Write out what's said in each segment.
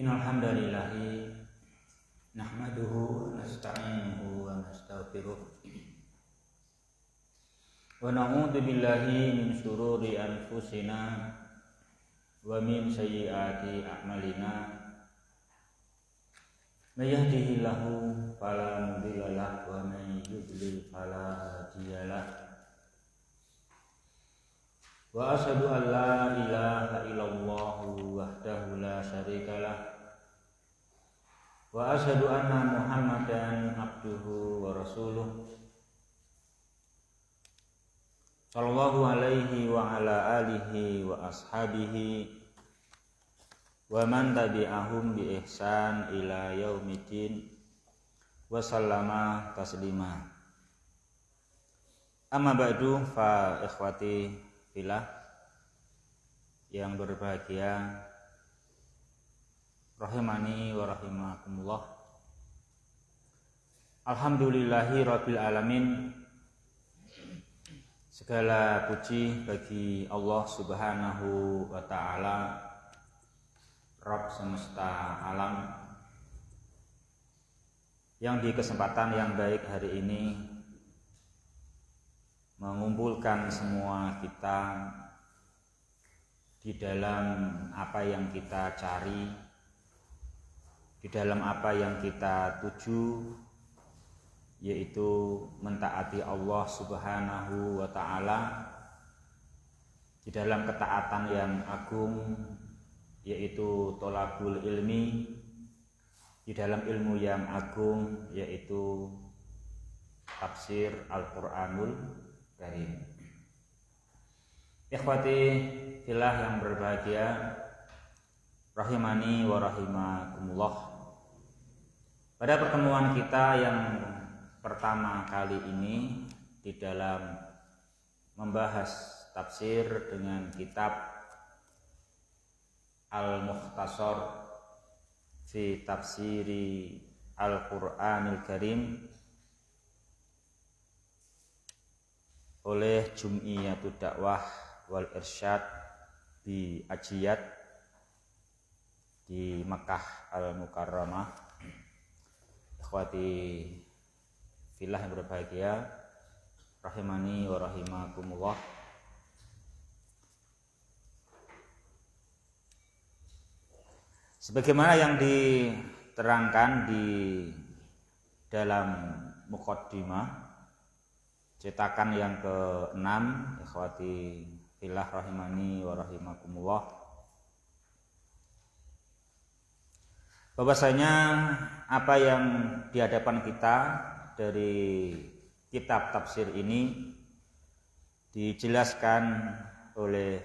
Innal hamdalillahi nahmaduhu wa nasta'inuhu wa nastaghfiruh wa na'udzu billahi min shururi anfusina wa min sayyiati a'malina. May yahdihillahu fala mudilla lahu wa may yudlil fala hadiya lahu. Wa asyhadu an la ilaha illallah wahdahu la syarika lah. Wa asyhadu anna Muhammadan abduhu wa rasuluh. Sallallahu alaihi wa ala alihi wa ashabihi wa man tabi'ahum bi ihsan ila yaumiddin wa sallama taslima. Amma ba'du, fa ikhwati fillah yang berbahagia, rahimani wa rahimakumullah. Alhamdulillahi rabbil alamin. Segala puji bagi Allah subhanahu wa ta'ala, Rabb semesta alam, yang di kesempatan yang baik hari ini mengumpulkan semua kita di dalam apa yang kita cari, di dalam apa yang kita tuju, yaitu mentaati Allah subhanahu wa ta'ala, di dalam ketaatan yang agung, yaitu tolabul ilmi, di dalam ilmu yang agung, yaitu tafsir Al-Quranul Karim. Ikhwati fillah yang berbahagia, rahimani wa rahimakumullah. Pada pertemuan kita yang pertama kali ini di dalam membahas tafsir dengan kitab Al-Mukhtasar fi Tafsiri Al-Quranil Karim oleh Jum'iyatud Dakwah wal Irsyad di Ajiyat di Makkah Al-Mukarramah. Ikhwati fillah yang berbahagia, rahimani wa rahimakumullah. Sebagaimana yang diterangkan di dalam muqaddimah cetakan yang ke-6, ikhwati fillah rahimani wa rahimakumullah, bahwasanya apa yang di hadapan kita dari kitab tafsir ini dijelaskan oleh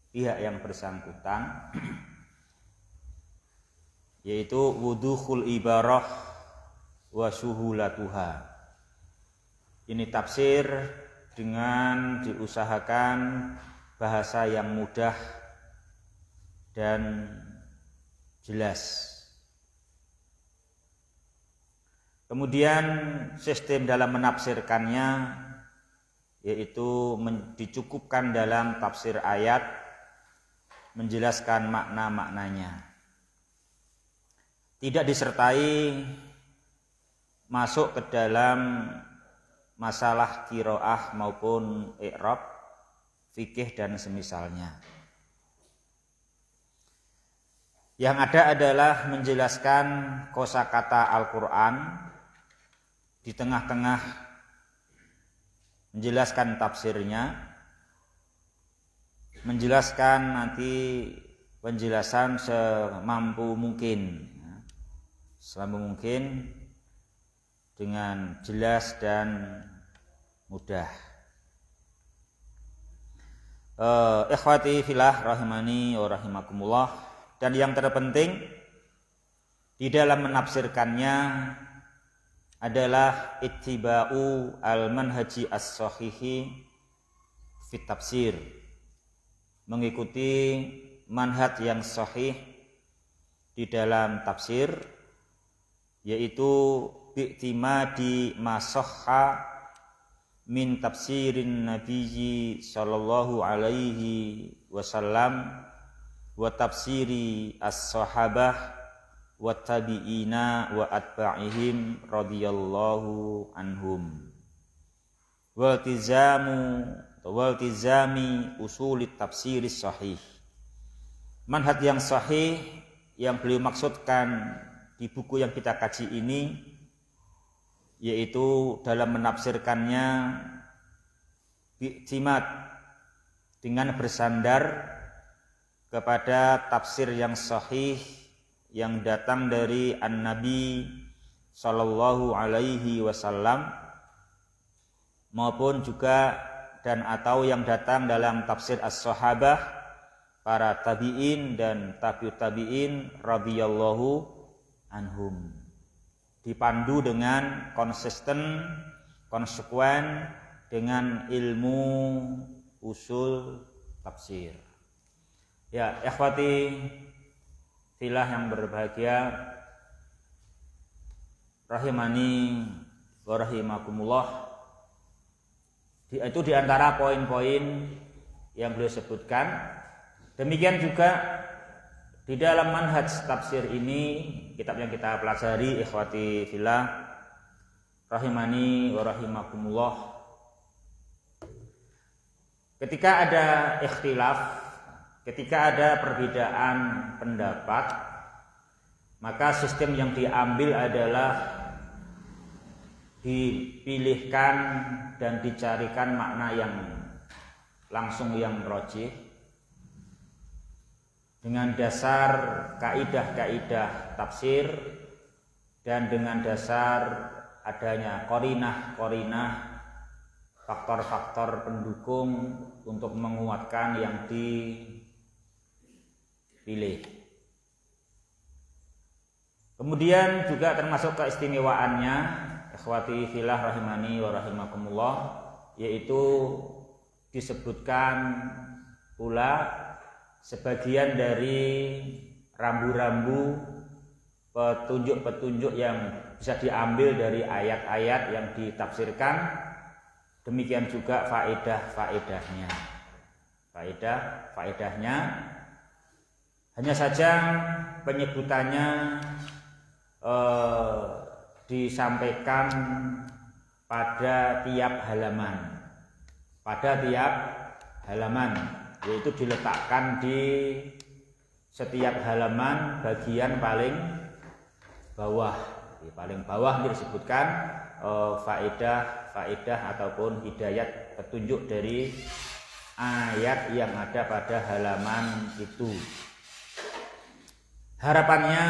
pihak yang bersangkutan, yaitu wuduhul ibarah wa suhulatuha. Ini tafsir dengan diusahakan bahasa yang mudah dan jelas. Kemudian sistem dalam menafsirkannya, yaitu dicukupkan dalam tafsir ayat, menjelaskan makna-maknanya, tidak disertai masuk ke dalam masalah qiraah maupun i'rab, fikih dan semisalnya. Yang ada adalah menjelaskan kosakata Al-Quran, di tengah-tengah menjelaskan tafsirnya, menjelaskan nanti penjelasan semampu mungkin dengan jelas dan mudah. Ikhwati fillah rahimani wa rahimakumullah. Dan yang terpenting di dalam menafsirkannya adalah ittiba'u al-manhaji as-sahihi fit tafsir, mengikuti manhaj yang sahih di dalam tafsir, yaitu bi'timadi ma sahha min tafsirin nabiyyi sallallahu alaihi wasallam wa tafsiri as-sahabah wa tabi'ina wa atba'ihim radhiyallahu anhum waltizami usulit tafsiris sahih. Manhaj yang sahih yang beliau maksudkan di buku yang kita kaji ini yaitu dalam menafsirkannya bi'timad, dengan bersandar kepada tafsir yang sahih yang datang dari An-Nabi sallallahu alaihi wasallam maupun juga dan atau yang datang dalam tafsir as-sahabah, para tabi'in dan tabi'ut tabi'in radhiyallahu anhum, dipandu dengan konsisten, konsekuen dengan ilmu usul tafsir. Ya, ikhwati fillah yang berbahagia, rahimani wa rahimakumullah. Itu diantara poin-poin yang beliau sebutkan. Demikian juga di dalam manhaj tafsir ini, kitab yang kita pelajari, ikhwati fillah rahimani wa rahimakumullah, ketika ada ikhtilaf, ketika ada perbedaan pendapat, maka sistem yang diambil adalah dipilihkan dan dicarikan makna yang langsung yang rajih dengan dasar kaidah-kaidah tafsir dan dengan dasar adanya qarinah-qarinah, faktor-faktor pendukung untuk menguatkan yang dipilih. Kemudian juga termasuk keistimewaannya, ikhwati fillah rahimani wa rahimakumullah, yaitu disebutkan pula sebagian dari rambu-rambu petunjuk-petunjuk yang bisa diambil dari ayat-ayat yang ditafsirkan. Demikian juga faedah-faedahnya. Faedah-faedahnya hanya saja penyebutannya disampaikan pada tiap halaman, yaitu diletakkan di setiap halaman bagian paling bawah. Di paling bawah disebutkan faedah ataupun hidayat, petunjuk dari ayat yang ada pada halaman itu. Harapannya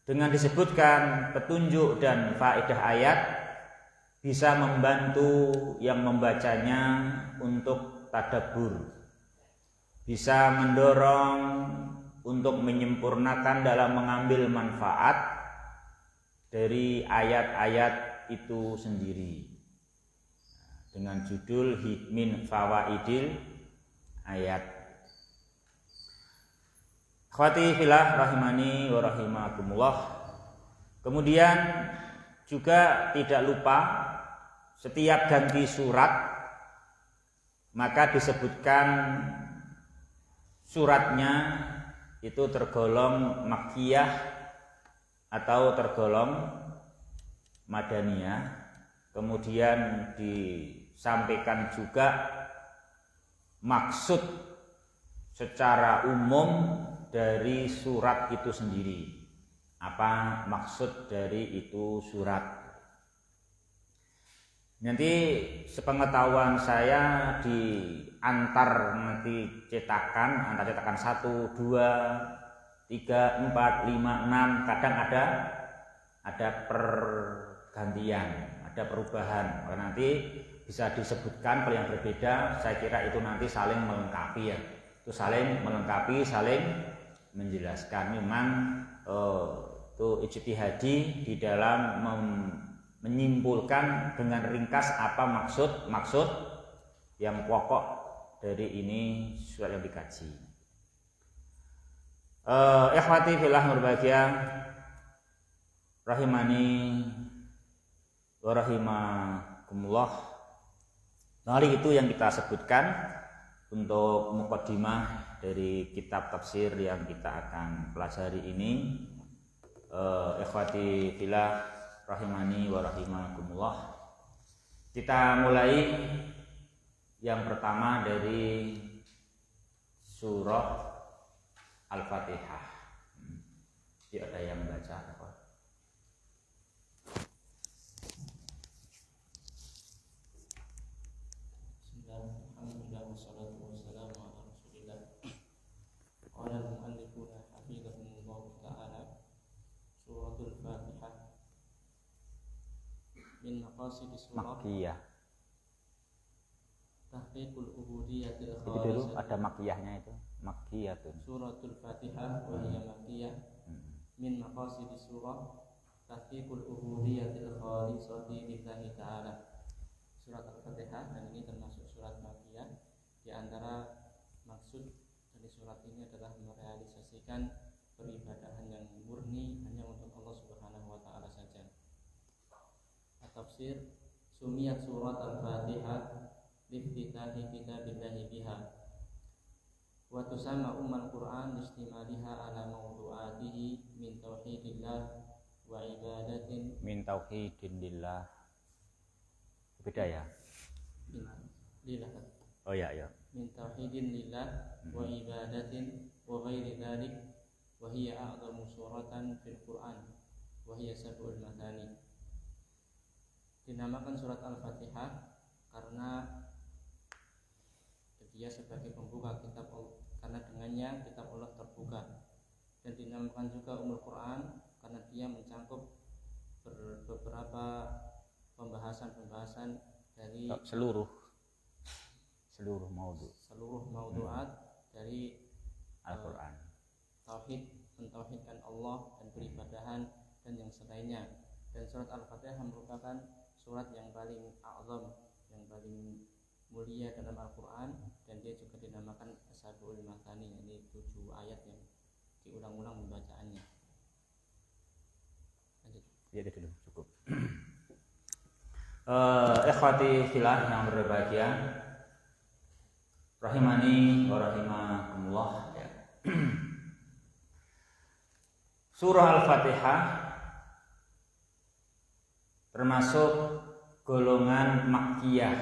dengan disebutkan petunjuk dan faedah ayat bisa membantu yang membacanya untuk tadabbur, bisa mendorong untuk menyempurnakan dalam mengambil manfaat dari ayat-ayat itu sendiri. Dengan judul min fawaidil ayat. Akhwati fillah rahimani wa rahimakumullah. Kemudian juga tidak lupa setiap ganti surat maka disebutkan suratnya itu tergolong makkiyah atau tergolong madaniyah. Kemudian disampaikan juga maksud secara umum dari surat itu sendiri. Apa maksud dari itu surat? Nanti sepengetahuan saya di antar nanti cetakan, antara cetakan 1, 2, 3, 4, 5, 6, kadang ada pergantian, ada perubahan. Maka nanti bisa disebutkan kalau yang berbeda, saya kira itu nanti saling melengkapi ya. Itu saling melengkapi, saling menjelaskan. Memang itu ijtihadi di dalam menyimpulkan dengan ringkas apa maksud yang pokok dari ini surat yang dikaji. Ikhwati fillah berbahagia, rahimani wa rahimakumullah. Dari itu yang kita sebutkan untuk muqaddimah dari kitab tafsir yang kita akan pelajari ini. Ikhwati fillah rahimani wa rahimakumullah. Kita mulai yang pertama dari surah Al-Fatihah. Jadi ada yang baca apa? Alhamdulillah wassalatu wassalamu ala Rasulillah. Qala al-mu'allifuna hafizahumullah ta'ala, suratul Fatihah min maqasidis surah Makkiyah. tahqiqul ubudiyyatil Itu dulu khalisah. ada makkiyahnya itu. Makkiyatun. Suratul Fatihah wa hiya makkiyah min maqasidis surah tahqiqul ubudiyyatil khalisah lillahi ta'ala. Surat Al-Fatihah, dan ini termasuk surat makkiyah. Di antara maksud dari surat ini adalah merealisasikan peribadahan yang murni hanya untuk Allah Subhanahu wa taala saja. At-tafsir, sumiyat surat Al-Fatihah liftitahi kitabillahi biha wa tusamma ummul Qur'an listimaliha ala mawdu'atihi min tauhidillah wa ibadatin Min tauhidillah. Beda ya? lillah, Oh ya ya. min tauhidin lillah wa ibadatin wa ghairi dzalik, wa hiya a'zamu suratan fil Qur'an wa hiya sab'ul mathani. Dinamakan surat Al-Fatihah karena dia sebagai pembuka kitab Allah, karena dengannya kitab Allah terbuka. Dan dinamakan juga Ummul Quran karena dia mencangkup beberapa pembahasan dari Seluruh maudu'at dari Al-Quran. tauhid, mentauhidkan Allah dan peribadahan dan yang selainnya. Dan surat Al-Fatihah merupakan surat yang paling a'zam, yang paling mulia dalam Al-Quran, dan dia juga dinamakan As-Sab'ul Mathani, ini 7 ayat yang diulang-ulang membacaannya. Lanjut. Ya dulu cukup. Ikhwati fillah yang berbahagia, rahimani wa rahimakumullah ya. Surah Al-Fatihah termasuk golongan makkiyah,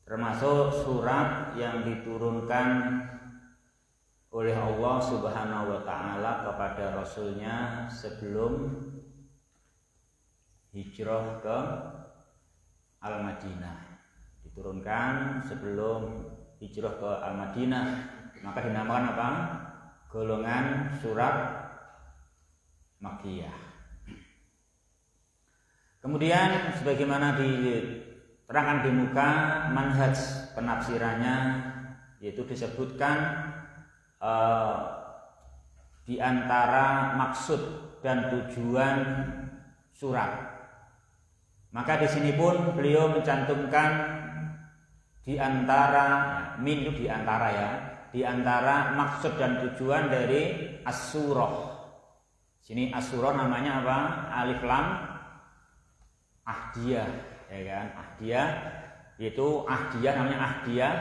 termasuk surat yang diturunkan oleh Allah Subhanahu wa ta'ala kepada Rasulnya sebelum hijrah ke Al-Madinah. Diturunkan sebelum hijrah ke Al-Madinah, maka dinamakan apa? Golongan surat makkiyah. Kemudian sebagaimana diterangkan di muka manhaj penafsirannya, yaitu disebutkan di antara maksud dan tujuan surat. Maka di sini pun beliau mencantumkan di antara di antara maksud dan tujuan dari as-surah. Sini as-surah namanya apa? Alif lam ahdiyah, ya kan? Ahdiyah, yaitu ahdiyah namanya ahdiyah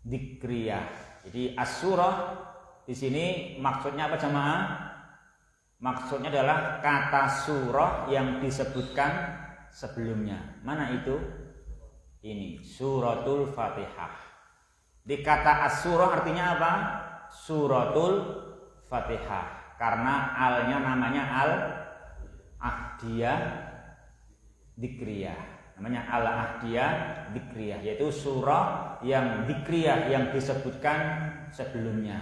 dzikriyah. Jadi as-surah di sini maksudnya apa jemaah? Maksudnya adalah kata surah yang disebutkan sebelumnya. Mana itu? Ini suratul Fatihah. Di kata as-surah artinya apa? Suratul Fatihah. Karena alnya namanya al-ahdiyah dzikriyah. Namanya al-ahdiyah dzikriyah, yaitu surah yang dzikriyah yang disebutkan sebelumnya.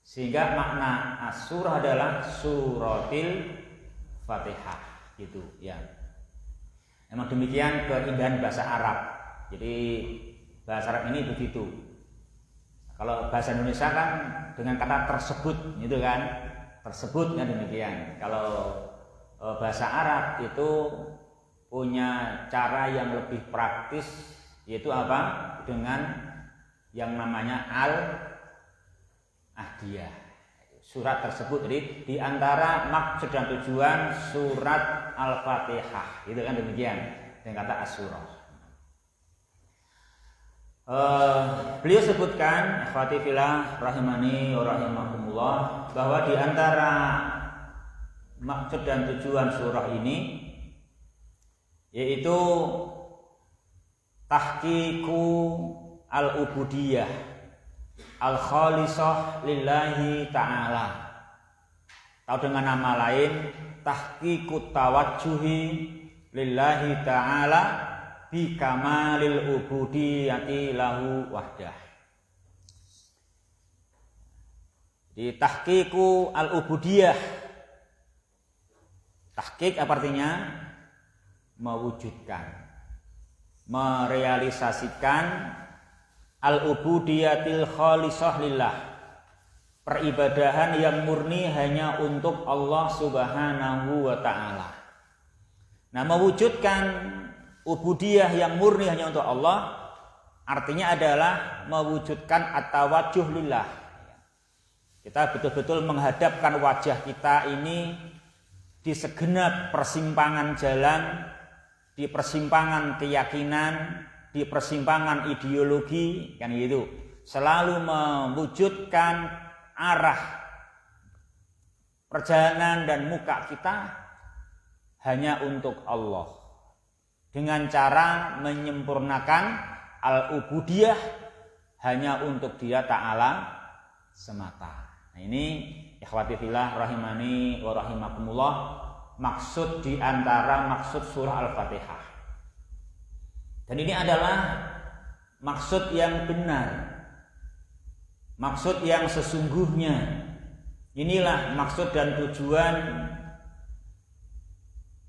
Sehingga makna as-surah adalah suratil Fatihah gitu ya. Memang demikian keindahan bahasa Arab. Jadi bahasa Arab ini begitu. Kalau bahasa Indonesia kan dengan kata tersebut gitu kan. Tersebutnya demikian. Kalau bahasa Arab itu punya cara yang lebih praktis, yaitu apa? Dengan yang namanya al-ahdiyah. Surat tersebut, jadi di antara maksud dan tujuan surat Al-Fatihah, itu kan demikian dengan kata as-surah. Beliau sebutkan, ikhwati fillah rahimani wa rahimakumullah, bahwa di antara maksud dan tujuan surah ini yaitu tahqiqu al-ubudiyah al-khalisah lillahi ta'ala, atau dengan nama lain tahqiqut tawajjuhi lillahi ta'ala bi kamalil ubudiyati lahu wahdah. Di tahqiqu al-ubudiyah, tahqiq apa artinya? Mewujudkan, merealisasikan al-ubudiyatil khalisah lillah, peribadahan yang murni hanya untuk Allah Subhanahu wa ta'ala. Nah, mewujudkan ubudiyah yang murni hanya untuk Allah artinya adalah mewujudkan at-tawajjuh lillah. Kita betul-betul menghadapkan wajah kita ini di segenap persimpangan jalan, di persimpangan keyakinan, di persimpangan ideologi, kan gitu. Selalu mewujudkan arah perjalanan dan muka kita hanya untuk Allah, dengan cara menyempurnakan al-ubudiyah hanya untuk Dia Ta'ala semata. Nah, ini ikhwati fillah rahimani wa rahimakumullah, maksud di antara maksud surah Al-Fatihah. Dan ini adalah maksud yang benar, maksud yang sesungguhnya. Inilah maksud dan tujuan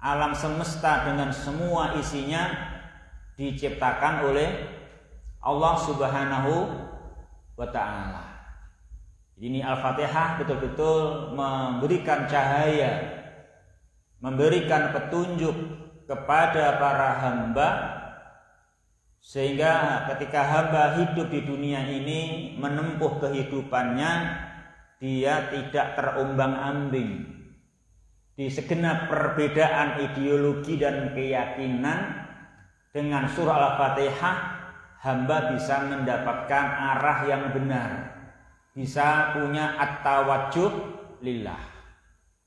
alam semesta dengan semua isinya diciptakan oleh Allah Subhanahu wa ta'ala. Ini Al-Fatihah betul-betul memberikan cahaya, memberikan petunjuk kepada para hamba, sehingga ketika hamba hidup di dunia ini menempuh kehidupannya, dia tidak terombang-ambing di segenap perbedaan ideologi dan keyakinan. Dengan surah Al-Fatihah hamba bisa mendapatkan arah yang benar, bisa punya at-tawajjuh lillah.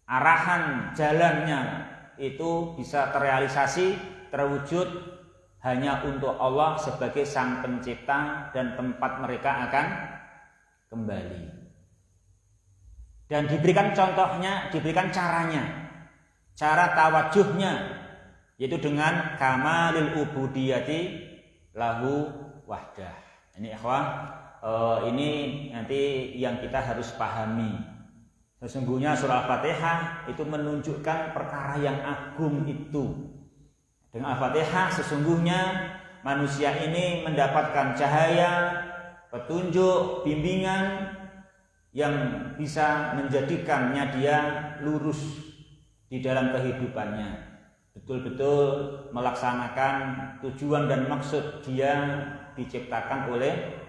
Arahan jalannya itu bisa terrealisasi, terwujud hanya untuk Allah sebagai sang pencipta dan tempat mereka akan kembali. Dan diberikan contohnya, diberikan caranya, cara tawajuhnya, yaitu dengan kamalil ubudiyati lahu wahdah. Ini ikhwah, ini nanti yang kita harus pahami. Sesungguhnya surah Al-Fatihah itu menunjukkan perkara yang agung itu. Dengan Al-Fatihah sesungguhnya manusia ini mendapatkan cahaya, petunjuk, bimbingan yang bisa menjadikannya dia lurus di dalam kehidupannya, betul-betul melaksanakan tujuan dan maksud dia diciptakan oleh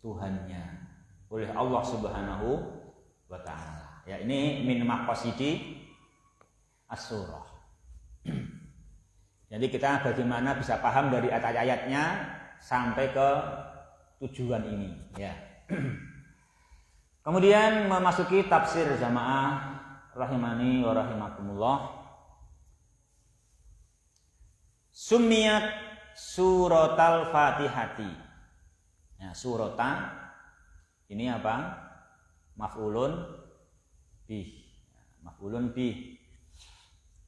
Tuhannya, oleh Allah Subhanahu wa ta'ala. Ya, ini min maqasidi as-surah. Jadi kita bagaimana bisa paham dari ayat-ayatnya sampai ke tujuan ini, ya. Kemudian memasuki tafsir jamaah rahimani wa rahimakumullah. Summiyat suratal Fatihati. Ya, surata ini apa? Maf'ulun bih. Maf'ulun bih.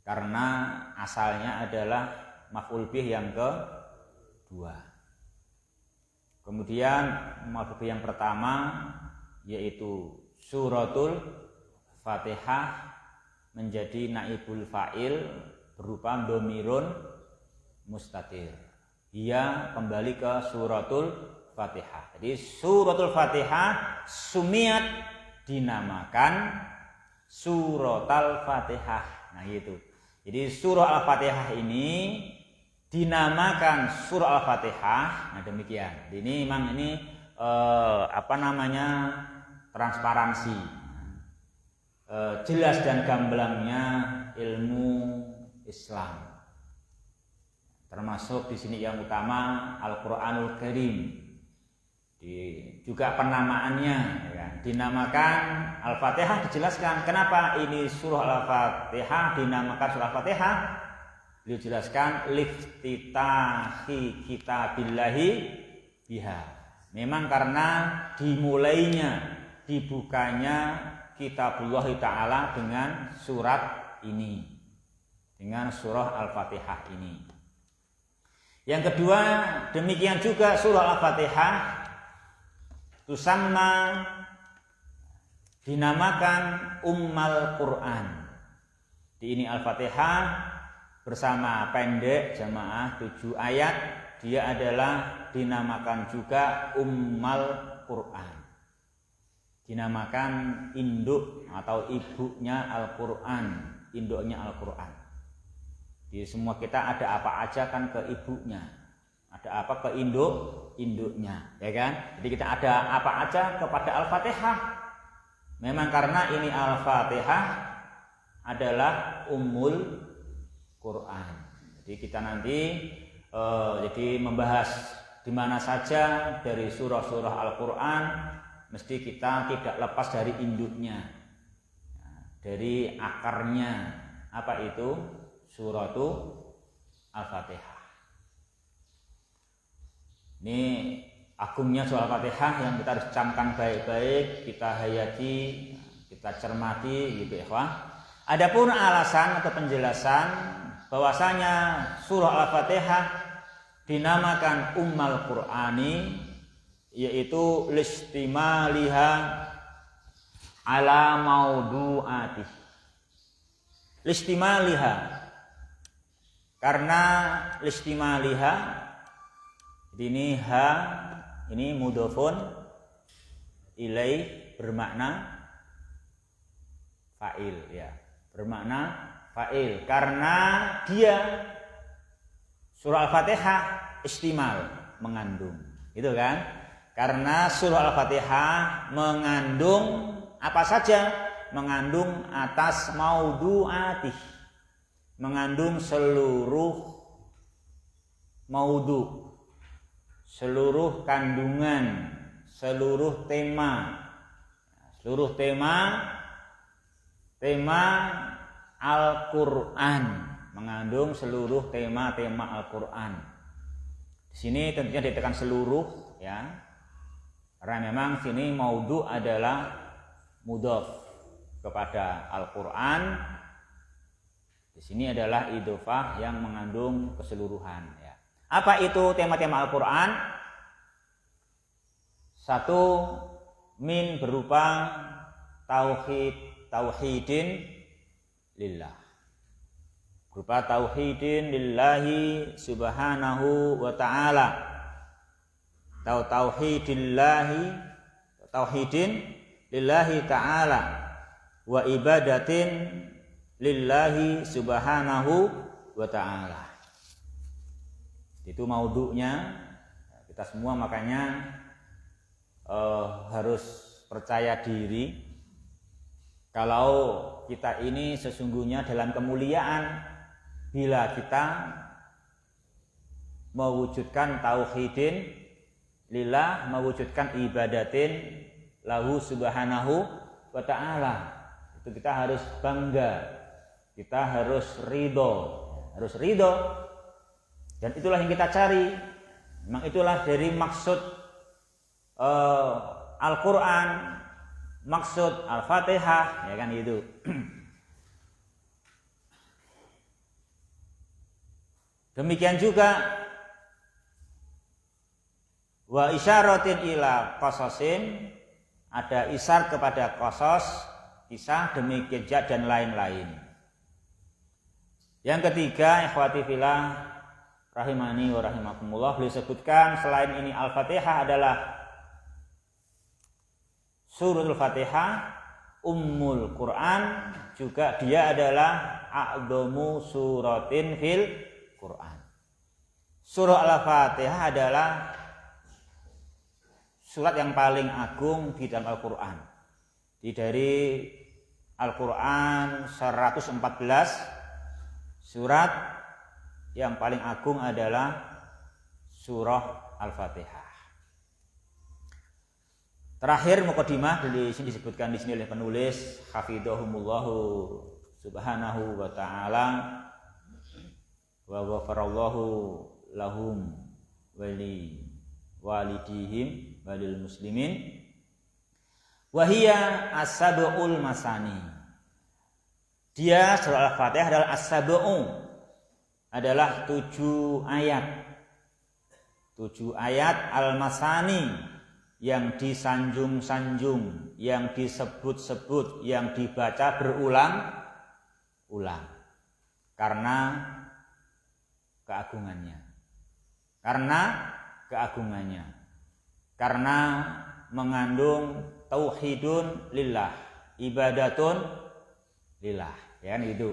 Karena asalnya adalah maf'ul bih yang kedua. Kemudian maf'ul bih yang pertama yaitu suratul Fatihah menjadi naibul fa'il berupa domirun mustatir. Dia kembali ke suratul Fatihah. Jadi suratul Fatihah sumiat dinamakan suratul Fatihah. Nah gitu. Jadi surah Al-Fatihah ini dinamakan surah Al-Fatihah. Nah demikian. Ini memang ini transparansi, jelas dan gamblangnya ilmu Islam. Termasuk di sini yang utama Al-Qur'anul Karim. Juga penamaannya ya kan? Dinamakan Al-Fatihah, dijelaskan kenapa ini surah Al-Fatihah dinamakan surah Al-Fatihah. Beliau jelaskan liftitahi kitabillahi biha. Memang karena dibukanya kitabullah ta'ala dengan surat ini, dengan surah Al-Fatihah ini. Yang kedua, demikian juga surah Al-Fatihah tusamma dinamakan Ummal Quran. Di ini Al-Fatihah bersama pendek jamaah 7 ayat, dia adalah dinamakan juga Ummal Quran. Dinamakan induk atau ibunya Al-Quran, induknya Al-Quran. Di semua kita ada apa aja kan ke ibunya, ada apa ke induknya, ya kan? Jadi kita ada apa aja kepada Al-Fatihah. Memang karena ini Al-Fatihah adalah Ummul Quran. Jadi kita nanti jadi membahas di mana saja dari surah-surah Al-Quran, mesti kita tidak lepas dari induknya, dari akarnya. Apa itu? Suratul Al-Fatihah. Ini agungnya surah Al-Fatihah yang kita harus camkan baik-baik, kita hayati, kita cermati gitu ikhwah. Adapun alasan atau penjelasan bahwasanya surah Al-Fatihah dinamakan Ummal Qur'ani, yaitu listimaliha ala maudu'atih. Listimaliha, karena listimaliha ini ha, ini mudhofun ilaih, bermakna fa'il ya, bermakna fa'il, karena dia surah Al-Fatihah istimal, mengandung, gitu kan? Karena surah Al-Fatihah mengandung apa saja? Mengandung atas maudu'atih, mengandung seluruh maudu, seluruh kandungan, seluruh tema Al-Quran, mengandung seluruh tema-tema Al-Quran. Di sini tentunya ditekan seluruh ya, karena memang sini maudu adalah mudhof kepada Al-Quran. Di sini adalah idhofah yang mengandung keseluruhan ya. Apa itu tema-tema Al-Quran? Satu, min berupa tauhidin lillah, berupa tauhidin lillahi subhanahu wa ta'ala, tauhidin lillahi ta'ala wa ibadatin lillahi subhanahu wa ta'ala. Itu maudhu'nya. Kita semua makanya harus percaya diri kalau kita ini sesungguhnya dalam kemuliaan bila kita mewujudkan tauhidin lillah, mewujudkan ibadatin lahu subhanahu wa ta'ala. Itu kita harus bangga, kita harus ridho, dan itulah yang kita cari. Memang itulah dari maksud Al-Quran, maksud Al-Fatihah, ya kan itu. Demikian juga wa isyaratin ila qasasin, ada isyar kepada qasas, kisah demi kisah dan lain-lain. Yang ketiga, ikhwati fillah rahimani wa rahimakumullah, beliau sebutkan selain ini Al-Fatihah adalah suratul Fatihah Ummul Quran, juga dia adalah a'dhamu suratin fil Quran. Surah Al-Fatihah adalah surat yang paling agung di dalam Al-Quran. Dari Al-Quran 114 surat yang paling agung adalah surah Al-Fatihah. Terakhir mukadimah di sini disebutkan di sini oleh penulis hafidhahumullahu subhanahu wa ta'ala wa ghafarallahu lahum wali walidihim walil muslimin wa hiya as-sab'ul masani. Dia surah Al-Fatihah adalah as-sab'u, adalah 7 ayat. 7 ayat al-masani, yang disanjung-sanjung, yang disebut-sebut, yang dibaca berulang-ulang karena keagungannya. Karena mengandung tauhidun lillah, ibadatun lillah, ya kan gitu.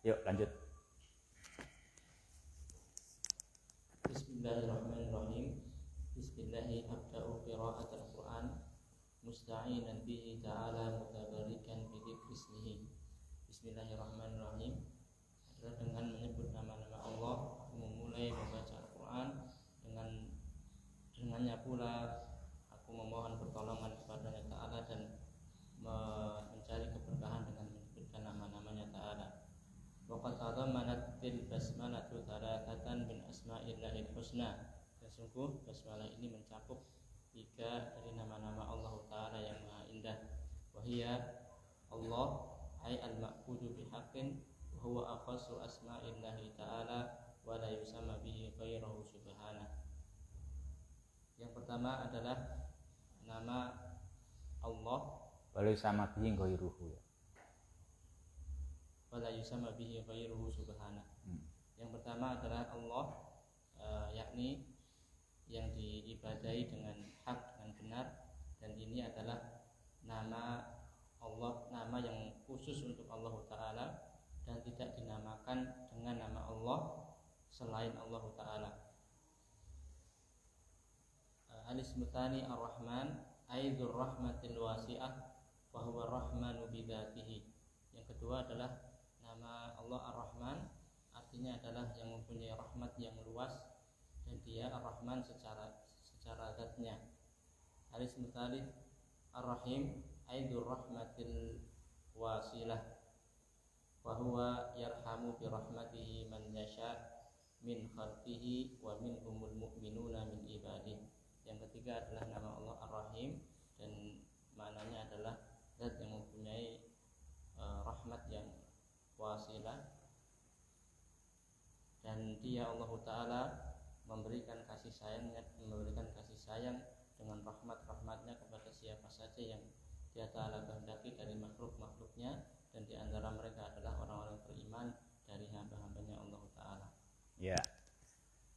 Yuk lanjut. Bismillahirrahmanirrahim. Bismillahi abda'u qira'at al-Quran musta'inan bihi ta'ala mutabarikan bidzikri ismihi. Bismillahirrahmanirrahim adalah dengan menyebut nama-nama Allah aku memulai membaca Al-Quran. Dengannya pula aku memohon pertolongan kepadanya ta'ala dan mencari keberkahan dengan menyebutkan nama-namanya ta'ala. Waqad tadammanat til basmalatu thalathatan min asma'illahil husna. Sungguh basmalah ini mencakup 3 dari nama-nama Allah Ta'ala yang maha indah. Wahia Allah ay al-ma'budu bihaqqin wa huwa akhassu asma'illahi ta'ala wa la yusamma bihi ghairuhu subhanah. Yang pertama adalah nama Allah wa la yusamma bihi ghairuhu, wa la yusamma bihi ghairuhu subhanah. Yang pertama adalah Allah, yakni yang diibadahi dengan hak, dengan benar, dan ini adalah nama Allah, nama yang khusus untuk Allah Ta'ala dan tidak dinamakan dengan nama Allah selain Allah Ta'ala. Al-ismu tsani ar-Rahman aidzur rahmatil wasi'ah wa huwa rahmanu bidzatihi. Yang kedua adalah nama Allah Ar-Rahman, artinya adalah yang mempunyai rahmat yang luas dan dia Ar-Rahman secara zatnya. Al-ismu tsalits Ar-Rahim aidzur rahmatil wasilah wa huwa yarhamu bi rahmatihi man yasha min khalqihi wa minhumul mu'minuna min ibadihi. Yang ketiga adalah nama Allah Ar-Rahim dan maknanya adalah zat yang mempunyai rahmat yang wasilah dan dia Allah Ta'ala memberikan kasih sayang dengan rahmatnya kepada siapa saja yang Dia Ta'ala kehendaki dari makhluk-makhluknya, dan di antara mereka adalah orang-orang beriman dari hamba-hambanya Allah Ta'ala. Ya.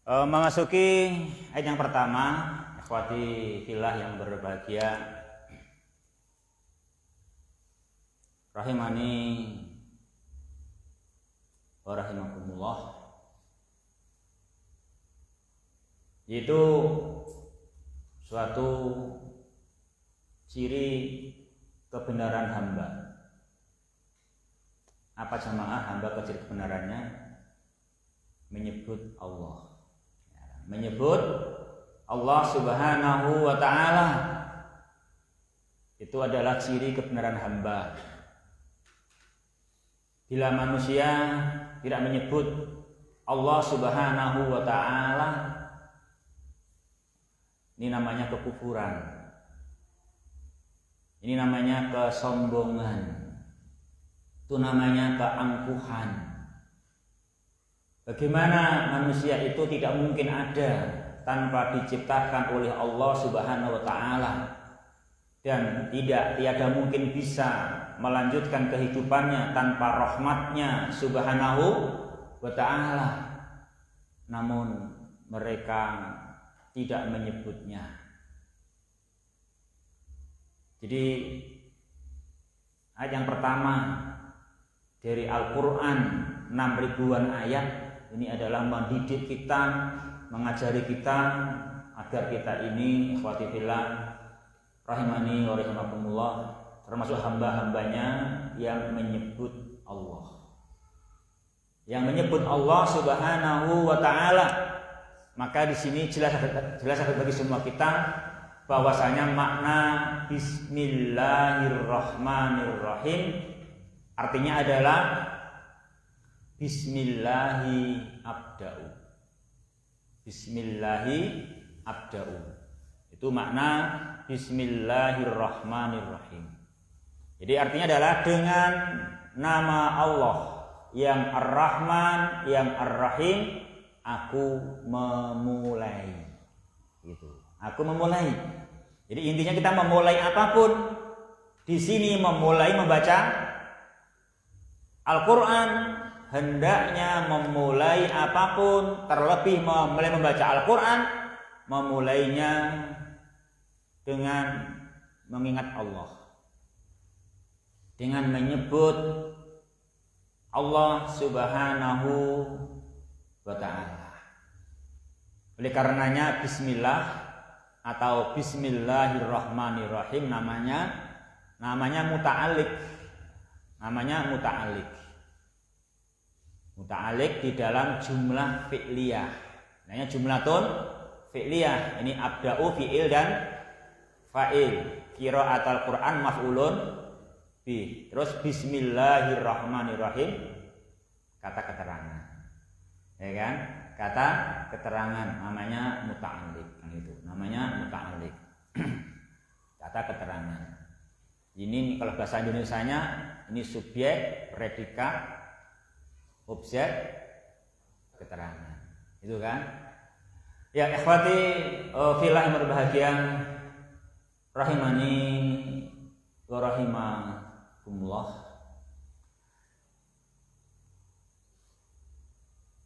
Memasuki ayat yang pertama, ikhwati fillah yang berbahagia, rahimani wa rahimakumullah, yaitu suatu ciri kebenaran hamba. Apa jamaah hamba ciri kebenarannya? Menyebut Allah, menyebut Allah Subhanahu wa Ta'ala. Itu adalah ciri kebenaran hamba. Bila manusia tidak menyebut Allah Subhanahu wa Ta'ala, ini namanya kekufuran, ini namanya kesombongan, itu namanya keangkuhan. Bagaimana manusia itu tidak mungkin ada tanpa diciptakan oleh Allah Subhanahu wa Ta'ala, dan tiada mungkin bisa melanjutkan kehidupannya tanpa rahmatnya Subhanahu wa Ta'ala. Namun mereka tidak menyebutnya. Jadi ayat yang pertama dari Al-Quran 6.000-an ayat ini adalah mendidik kita, mengajari kita agar kita ini ikhwati fillah rahimani wa rahimakumullah termasuk hamba-hambanya yang menyebut Allah. yang menyebut Allah Subhanahu wa taala, maka di sini jelas bagi semua kita bahwasanya makna Bismillahirrahmanirrahim artinya adalah Bismillahi abda'u. Bismillahi abda'u. Itu makna Bismillahirrahmanirrahim. Jadi artinya adalah dengan nama Allah yang Ar-Rahman, yang Ar-Rahim, aku memulai. Gitu. Aku memulai. Jadi intinya kita memulai apapun. Di sini memulai membaca Al-Quran, hendaknya memulai apapun, terlebih memulai membaca Al-Quran, memulainya dengan mengingat Allah, dengan menyebut Allah Subhanahu wa ta'ala. Oleh karenanya Bismillah atau Bismillahirrahmanirrahim namanya muta'alliq. Namanya muta'alliq. Muta'alliq di dalam jumlah fi'liyah. Namanya jumlatun fi'liyah. Ini abda'u fi'il dan fa'il. Qiraatul Quran maf'ulun bih. Terus Bismillahirrahmanirrahim kata keterangan. Ya kan? Kata keterangan namanya muta'alliq. Kan itu. Namanya muta'alliq. Kata keterangan. Ini kalau bahasa Indonesianya ini subjek, predikat, objek, keterangan. Itu kan? Ya ikhwati fillah yang berbahagia, rahimani wa rahimakumullah.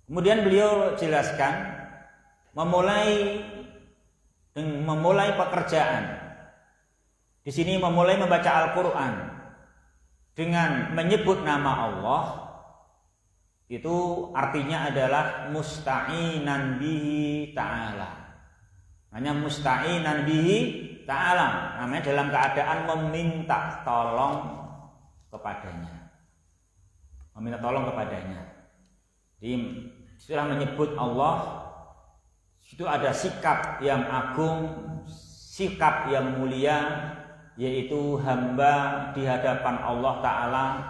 Kemudian beliau jelaskan memulai pekerjaan. Di sini memulai membaca Al-Quran dengan menyebut nama Allah, itu artinya adalah musta'inan bihi ta'ala. Namanya musta'inan bihi ta'ala, namanya dalam keadaan meminta tolong kepadanya. Meminta tolong kepadanya. Jadi setelah menyebut Allah, itu ada sikap yang agung, sikap yang mulia, yaitu hamba di hadapan Allah Ta'ala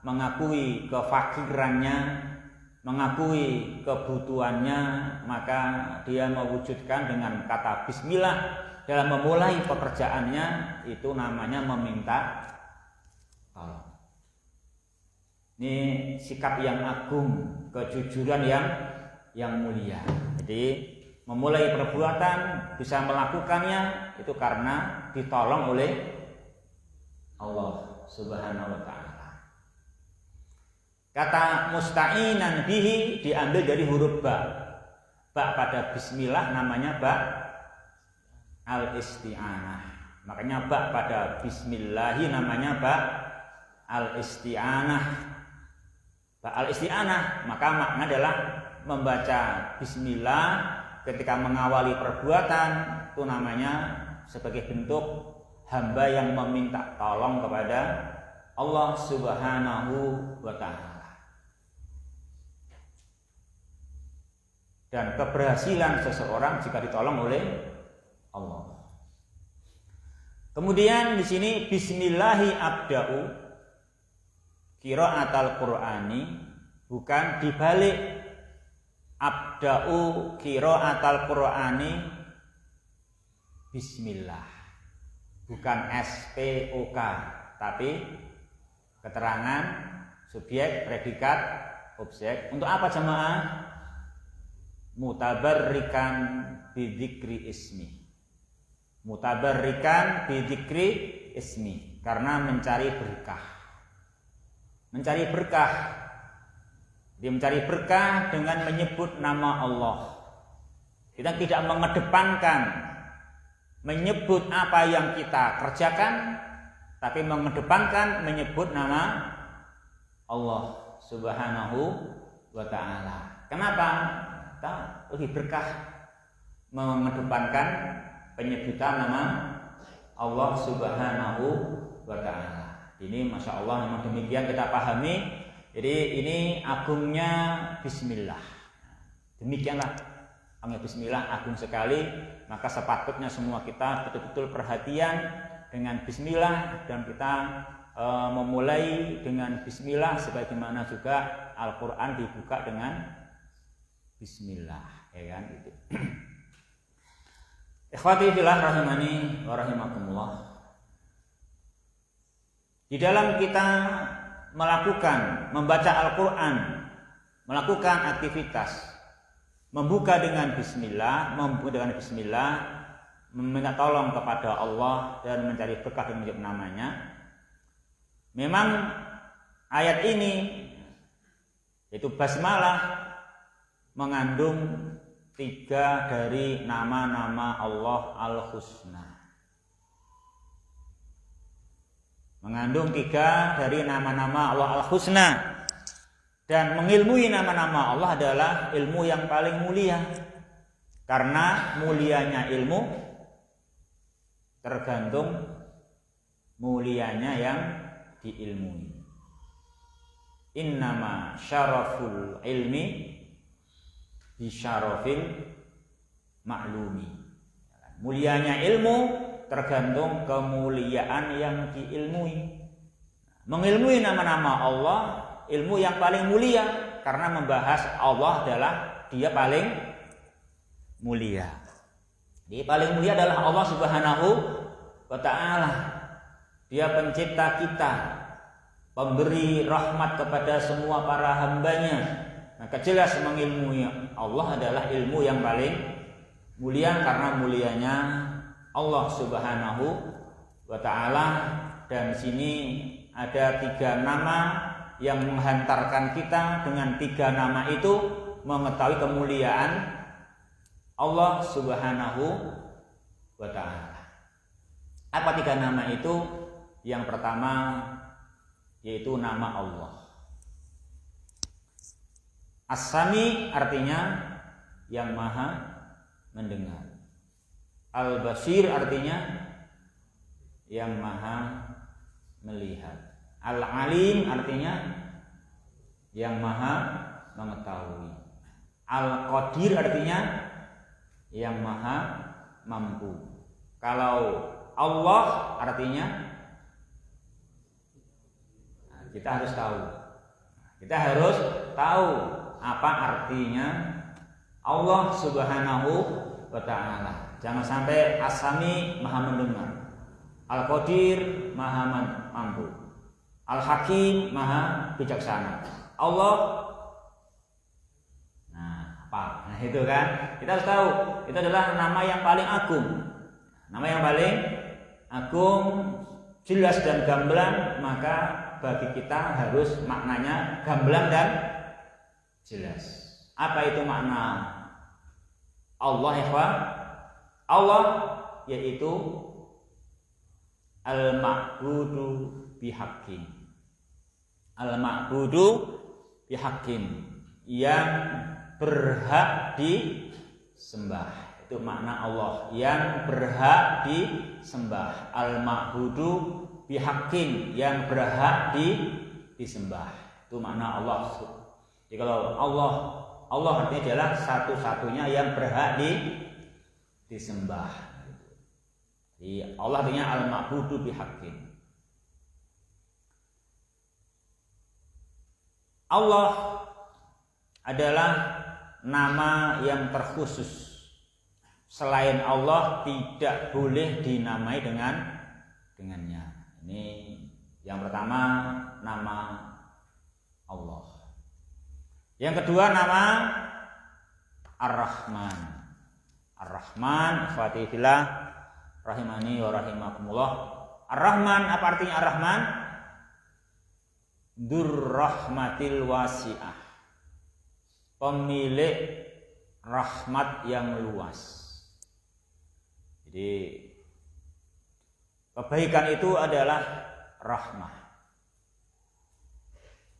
mengakui kefakirannya, mengakui kebutuhannya, maka dia mewujudkan dengan kata Bismillah dalam memulai pekerjaannya, itu namanya meminta tolong. Ini sikap yang agung, kejujuran yang mulia. Jadi memulai perbuatan, bisa melakukannya itu karena ditolong oleh Allah Subhanahu wa ta'ala. Kata musta'inan bihi diambil dari huruf ba. Ba pada bismillah namanya ba al-isti'anah. Makanya ba pada bismillahi namanya ba al-isti'anah. Ba al-isti'anah, maka makna adalah membaca bismillah ketika mengawali perbuatan, itu namanya sebagai bentuk hamba yang meminta tolong kepada Allah Subhanahu wa ta'ala. Dan keberhasilan seseorang jika ditolong oleh Allah. Kemudian di sini bismillahi abda'u qiraatul Qur'ani, bukan dibalik. Abda'u qiraatul Qur'ani bismillah. Bukan SPOK, tapi keterangan subjek, predikat, objek. Untuk apa jemaah? Mutabarrikan bidzikri ismi. Mutabarrikan bidzikri ismi, karena mencari berkah. Mencari berkah. Dia mencari berkah dengan menyebut nama Allah. Kita tidak mengedepankan menyebut apa yang kita kerjakan, tapi mengedepankan menyebut nama Allah Subhanahu wa ta'ala. Kenapa? Kita lebih berkah mengedepankan penyebutan nama Allah Subhanahu wa ta'ala. Ini Masya Allah, memang demikian kita pahami Jadi ini agungnya bismillah. Demikianlah agungnya bismillah, agung sekali. Maka sepatutnya semua kita betul-betul perhatian dengan bismillah, dan kita memulai dengan bismillah, sebagaimana juga Al-Quran dibuka dengan bismillah, ya kan itu. Ikhwati fillah rahimani wa rahimakumullah. Di dalam kita melakukan membaca Al-Quran, melakukan aktivitas, membuka dengan bismillah, meminta tolong kepada Allah dan mencari berkah dan menyebut namanya. Memang ayat ini, yaitu basmalah, mengandung 3 dari nama-nama Allah Al-Husna. Mengandung 3 dari nama-nama Allah Al-Husna. Dan mengilmui nama-nama Allah adalah ilmu yang paling mulia. Karena mulianya ilmu tergantung mulianya yang diilmui. Innama syaraful ilmi bisyarafil maklumi. Mulianya ilmu tergantung kemuliaan yang diilmui. Mengilmui nama-nama Allah, ilmu yang paling mulia, karena membahas Allah adalah dia paling mulia. Dia paling mulia adalah Allah Subhanahu wa ta'ala. Dia pencipta kita, pemberi rahmat kepada semua para hambanya. Maka jelas mengilmui Allah adalah ilmu yang paling mulia, karena mulianya Allah Subhanahu wa ta'ala. Dan di sini ada 3 nama yang menghantarkan kita dengan 3 nama itu mengetahui kemuliaan Allah Subhanahu wa ta'ala. Apa 3 nama itu? Yang pertama yaitu nama Allah. As-Sami artinya yang maha mendengar. Al-Basir artinya yang maha melihat. Al-Alim artinya yang maha mengetahui. Al-Qadir artinya yang maha mampu. Kalau Allah artinya kita harus tahu. Kita harus tahu apa artinya Allah Subhanahu wa ta'ala. Jangan sampai As-Sami maha mendengar, Al-Qadir maha mampu, Al-Hakim maha bijaksana. Allah, apa? Nah itu kan, kita harus tahu. Itu adalah nama yang paling agung. Nama yang paling agung, jelas dan gamblang. Maka bagi kita harus maknanya gamblang dan jelas. Apa itu makna Allah, ikhwan? Allah yaitu al-ma'budu bihaqqin. Al-ma'budu bihaqqin, yang berhak disembah. Itu makna Allah, yang berhak disembah. Al-ma'budu bihaqqin, yang berhak disembah. Itu makna Allah. Jadi kalau Allah artinya adalah satu-satunya yang berhak disembah. Jadi Allah artinya al-ma'budu bihaqqin. Allah adalah nama yang terkhusus. Selain Allah tidak boleh dinamai dengannya. Ini yang pertama, nama Allah. Yang kedua, nama Ar-Rahman. Ar-Rahman, Fatihillah rahimani wa rahimakumullah. Ar-Rahman, apa artinya Ar-Rahman? Dzur-rahmatil wasi'ah, pemilik rahmat yang luas. Jadi kebaikan itu adalah rahmah.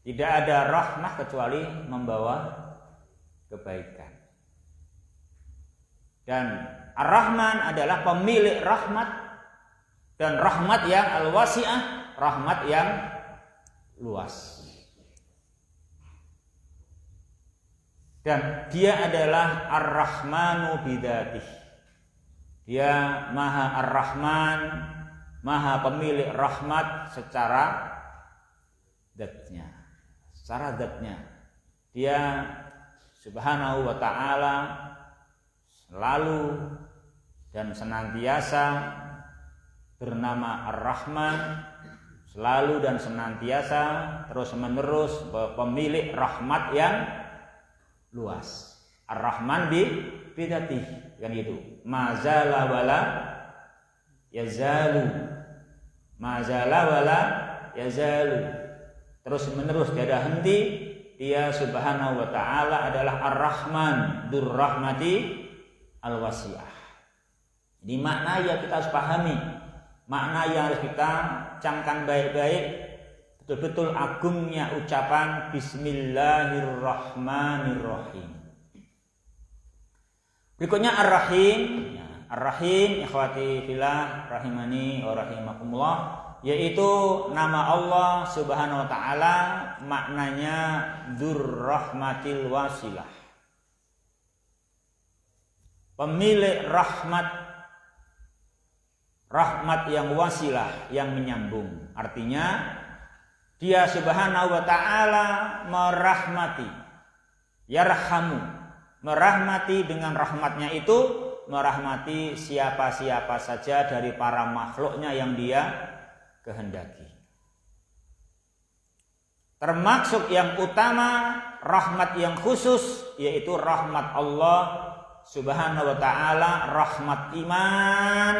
Tidak ada rahmah kecuali membawa kebaikan. Dan Ar-Rahman adalah pemilik rahmat, dan rahmat yang al-wasi'ah, rahmat yang luas. Dan dia adalah Ar-Rahmanu bidzatih. Dia Maha Ar-Rahman, Maha pemilik rahmat secara zatnya. Secara zatnya. Dia Subhanahu wa ta'ala selalu dan senantiasa bernama Ar-Rahman, selalu dan senantiasa terus menerus pemilik rahmat yang luas. Ar-Rahman bidzatih, kan gitu. Mazala wala yazalu. Mazala wala yazalu. Terus menerus tiada henti. Dia Subhanahu wa ta'ala adalah Ar-Rahman dzur rahmati al-wasi'ah. Jadi makna yang kita harus pahami, makna yang harus kita camkan baik-baik, betul-betul agungnya ucapan Bismillahirrahmanirrahim. Berikutnya Ar-Rahim. Ar-Rahim, ikhwati fillah rahimani wa rahimakumullah, yaitu nama Allah Subhanahu wa ta'ala maknanya dzur rahmatil wasilah. Pemilik rahmat yang wasilah, yang menyambung. Artinya dia Subhanahu wa ta'ala merahmati, yarhamu, merahmati dengan rahmatnya itu merahmati siapa-siapa saja dari para makhluknya yang dia kehendaki. Termasuk yang utama rahmat yang khusus, yaitu rahmat Allah Subhanahu wa ta'ala, rahmat iman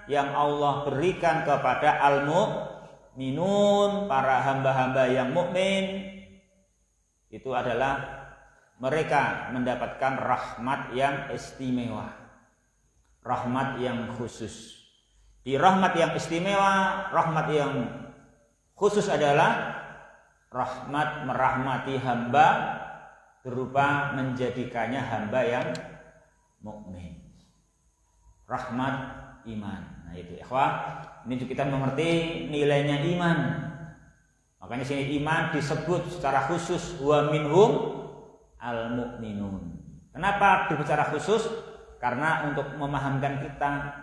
yang Allah berikan kepada al-mu'minun, para hamba-hamba yang mukmin. Itu adalah mereka mendapatkan rahmat yang istimewa, rahmat yang khusus. Di rahmat yang istimewa, rahmat yang khusus adalah rahmat merahmati hamba berupa menjadikannya hamba yang mukmin. Rahmat iman. Nah itu ikhwah, ini kita mengerti nilainya iman. Makanya sini iman disebut secara khusus wa minhum al-mu'minun. Kenapa secara khusus? Karena untuk memahamkan kita,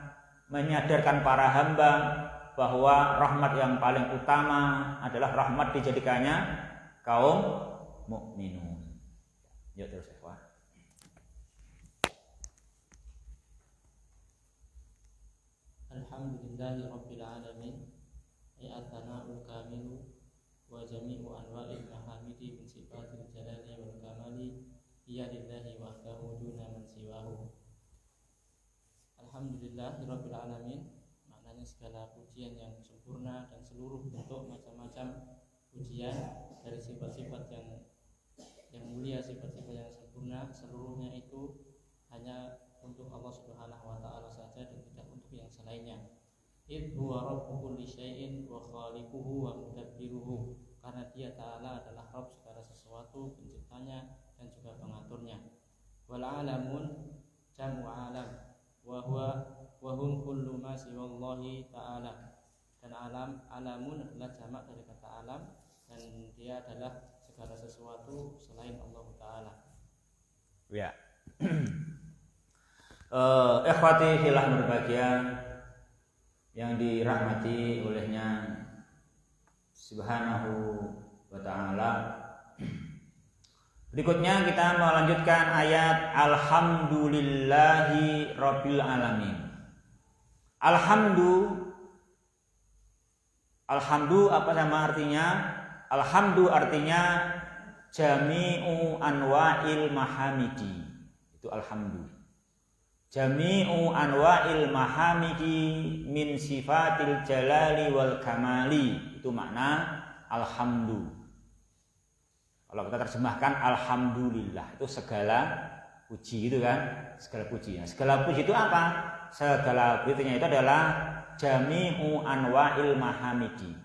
menyadarkan para hamba bahwa rahmat yang paling utama adalah rahmat dijadikannya kaum mukminun. Yuk terus ikhwah. Alhamdulillahi rabbil alamin. At-thana'ul kamilu wa jami'u anwa'il mahamidi min sifatil jalali wal kamali hiya lillahi wahdahu duna man siwahu. Alhamdulillahi rabbil alamin, maknanya segala pujian yang sempurna dan seluruh bentuk macam-macam pujian dari sifat-sifat yang mulia, sifat-sifat yang sempurna, seluruhnya itu hanya untuk Allah Subhanahu wa ta'ala saja dan tidak untuk yang selainnya. Idh huwa rabbu kulli syai'in wa khaliquhu wa mudabbiruhu, karena dia ta'ala adalah Rabb segala sesuatu, penciptanya dan juga pengaturnya. Wal alamun jamu alam wa hum kullu ma siwallahi ta'ala, dan alamun adalah jamak dari kata alam, dan dia adalah segala sesuatu selain Allah ta'ala. Ya. Ikhwati fillah berbahagia yang dirahmati olehnya Subhanahu wa ta'ala. Berikutnya kita melanjutkan ayat Alhamdulillahi Rabbil Alamin. Alhamdu apa sama artinya? Alhamdu artinya jami'u anwa'il mahamidi. Itu alhamdu. Jami'u anwa'il mahamidi min sifatil jalali wal kamali. Itu makna alhamdu. Kalau kita terjemahkan alhamdulillah, itu segala puji, itu kan? Segala puji. Nah, segala puji itu apa? Segala pujinya itu adalah jami'u anwa'il mahamidi.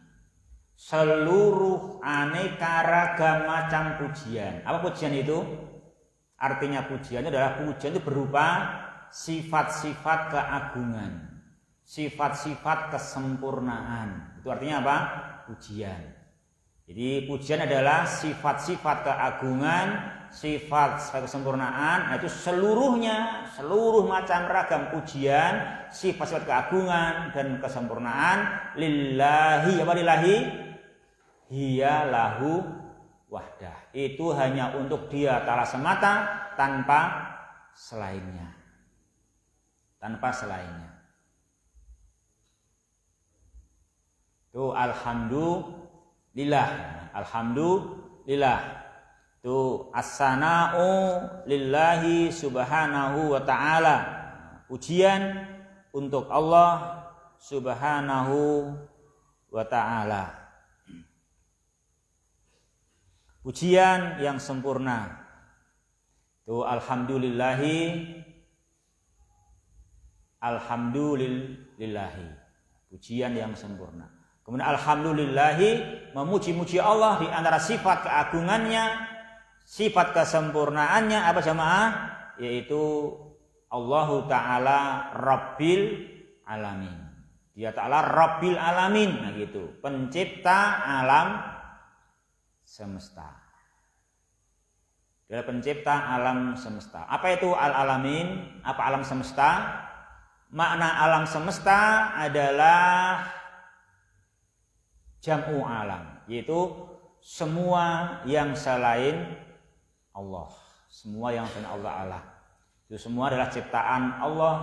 Seluruh aneka ragam macam pujian. Apa pujian itu? Artinya pujian itu adalah pujian itu berupa sifat-sifat keagungan, sifat-sifat kesempurnaan. Itu artinya apa? Pujian. Jadi pujian adalah sifat-sifat keagungan, sifat kesempurnaan, itu seluruhnya, seluruh macam ragam pujian, sifat-sifat keagungan dan kesempurnaan lillahi, apa lillahi? Hiya lahu wahdah. Itu hanya untuk Dia ta'ala semata, tanpa selainnya. Tanpa selainnya. Itu alhamdulillah. Alhamdulillah. Itu as-sana'u lillahi subhanahu wa ta'ala. Pujian untuk Allah subhanahu wa ta'ala. Pujian yang sempurna. Itu alhamdulillahi. Pujian yang sempurna. Kemudian alhamdulillahi, memuji-muji Allah di antara sifat keagungannya, sifat kesempurnaannya apa jamaah? Yaitu Allahu Ta'ala Rabbil Alamin. Dia Ta'ala Rabbil Alamin. Nah gitu. Pencipta alam semesta. Dia pencipta alam semesta. Apa itu al-alamin? Apa alam semesta? Makna alam semesta adalah jam'u alam, yaitu semua yang selain Allah. Semua yang selain Allah Allah. Itu semua adalah ciptaan Allah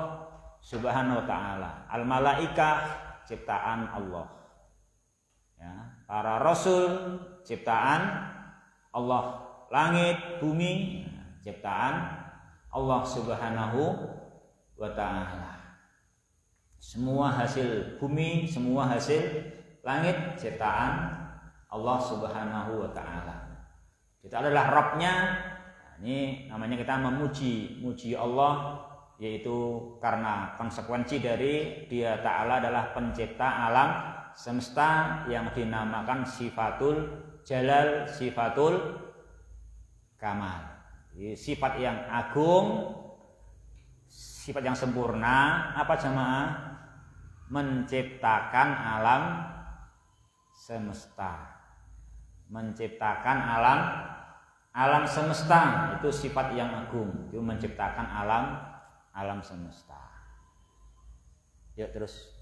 Subhanahu wa ta'ala. Al-malaikah ciptaan Allah. Ya, para rasul ciptaan Allah. Langit, bumi ciptaan Allah Subhanahu wa ta'ala. Semua hasil bumi, semua hasil langit ciptaan Allah Subhanahu wa ta'ala. Kita adalah Rabb-nya. Nah, ini namanya kita muji Allah, yaitu karena konsekuensi dari Dia Ta'ala adalah pencipta alam semesta yang dinamakan sifatul jalal, sifatul kamal. Jadi, sifat yang agung, sifat yang sempurna, apa jemaah? Menciptakan alam semesta. Menciptakan alam semesta, itu sifat yang agung. Itu menciptakan alam semesta. Yuk terus.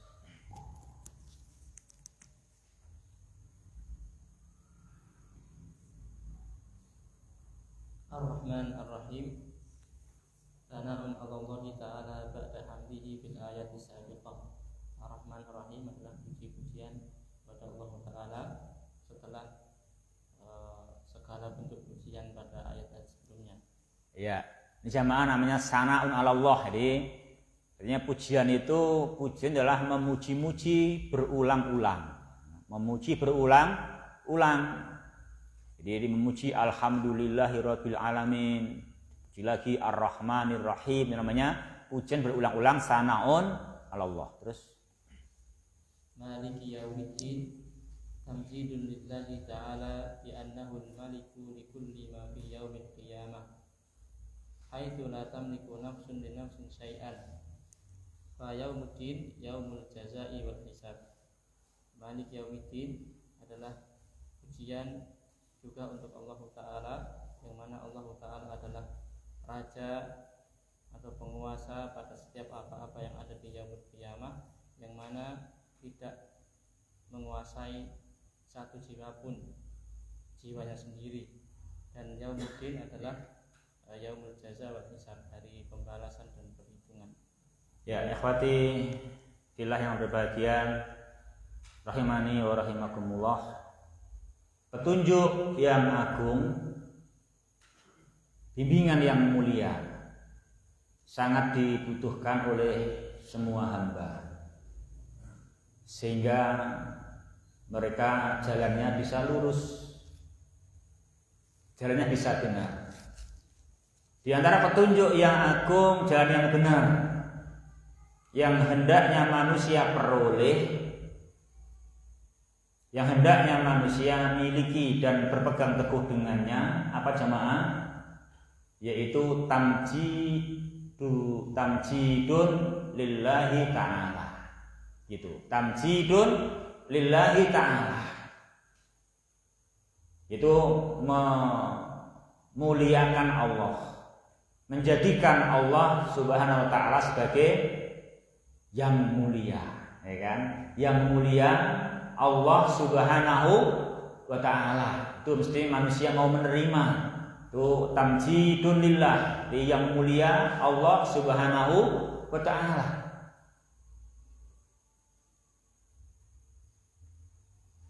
Ar-Rahman Ar-Rahim. Sana'un 'ala Allah Ta'ala ba'da hamdihi bil ayati sabiqah. Ar-Rahman Ar-Rahim adalah puji-pujian kepada Allah Ta'ala setelah segala bentuk pujian pada ayat-ayat sebelumnya. Ya, ini jamaah namanya sana'un 'ala Allah. Jadi artinya pujian adalah memuji-muji berulang-ulang. Memuji berulang-ulang. Jadi memuji alhamdulillahirabbil alamin. Puji lagi ar-rahmanir rahim. Ini namanya pujian berulang-ulang, sana'un 'ala Allah. Terus Maliki yaumiddin, tamjidun lillahi ta'ala bi annahu al-maliku li kulli ma fi yaumil qiyamah. Haitsu la tamliku nafsun li nafsin syai'an. Fa yaumuddin yaumul jazaa'i wal hisab. Maliki yaumiddin adalah pujian juga untuk Allah Ta'ala, yang mana Allah Ta'ala adalah raja atau penguasa pada setiap apa-apa yang ada di yaumul qiyamah, yang mana tidak menguasai satu jiwa pun, jiwanya sendiri. Dan yaumuddin adalah yaumul jaza wal hisab, hari pembalasan dan perhitungan. ya, ikhwati fillah yang berbahagia, rahimani wa rahimakumullah. Petunjuk yang agung, bimbingan yang mulia sangat dibutuhkan oleh semua hamba, sehingga mereka jalannya bisa lurus, jalannya bisa benar. Di antara petunjuk yang agung, jalan yang benar yang hendaknya manusia peroleh, yang hendaknya manusia miliki dan berpegang teguh dengannya, apa jamaah? Yaitu tamjidun lillahi ta'ala. Gitu. Tamjidun lillahi ta'ala. Itu memuliakan Allah, menjadikan Allah Subhanahu wa taala sebagai yang mulia, ya kan? Yang mulia Allah Subhanahu wa taala. Itu mesti manusia mau menerima. Itu tamjidun lillah, yang mulia Allah Subhanahu wa taala.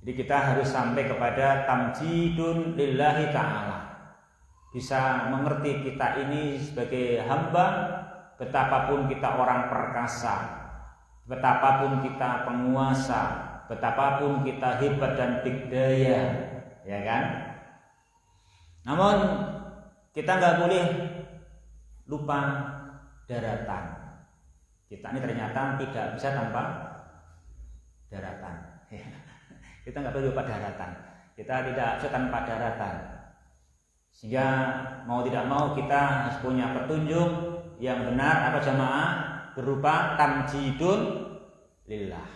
Jadi kita harus sampai kepada tamjidun lillahi ta'ala. Bisa mengerti kita ini sebagai hamba, betapapun kita orang perkasa, betapapun kita penguasa, betapapun kita hebat dan bigdaya, ya kan? Namun kita nggak boleh lupa daratan. Kita ini ternyata tidak bisa tanpa daratan. Kita nggak boleh lupa daratan. Kita tidak bisa tanpa daratan. Sehingga mau tidak mau kita harus punya petunjuk yang benar apa jamaah berupa tamjidun lillah,